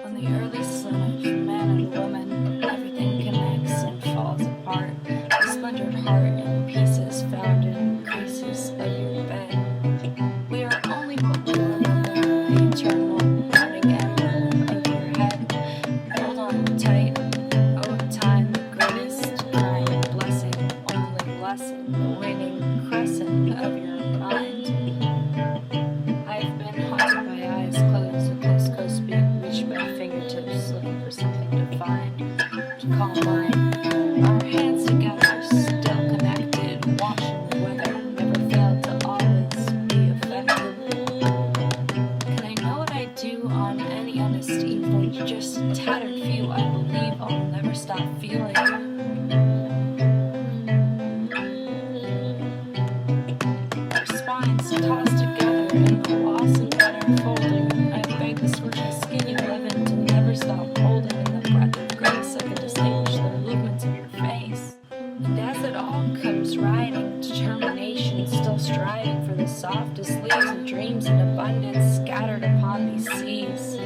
On the early son of man and woman, everything connects and falls apart. The splintered heart in pieces found in creases of your bed. We are only what we remember, the eternal burning ember of your head. Hold on tight, oh time, the greatest crying blessing, only blessing, the waning crescent of your mind. I've been haunted by eyes closed, a close coast being reached by fingertips, looking for something to find, to call mine. Our hands together, still connected, watching the weather, never failed to always be effective. Can I know what I do on any honest evening? Just a tattered few, I believe I'll never stop feeling. Our spines tossed together in the loss and better folding. I beg the scorching skin you live in to never stop holding. In the breath of grace I can distinguish the movements of your face. And as it all comes riding, determination still striving for the softest leaves of dreams in abundance scattered upon these seas.